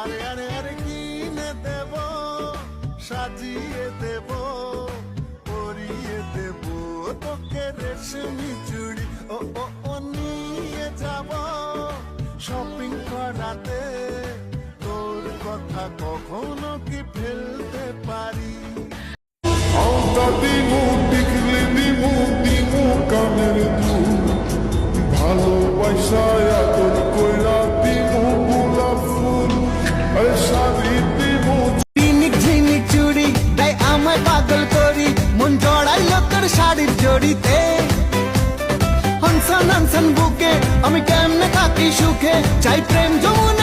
আরে আরে আরে কিনে দেব, সাজিয়ে দেব, পরিয়ে দেব তোকে রেশমি চুড়ি। ও ও ও নিয়ে যাব শপিং করাতে, তোর কথা কখনো কি ফেলতে পারি? আলতা দিমু টিকলি দিমু দিমু কানের দুল, ভালোবাসা আদর কইরা দিমু গোলাপ ফুল, আরে শাড়ি দিমু ঝিনিক ঝিনিক চুড়ি তাই আমায় পাগল করি, মন জড়াইল তোর শাড়ির জড়িতে। হনসন হনসন বুকে আমি কেমনে থাকি সুখে, চাই প্রেম যমুনা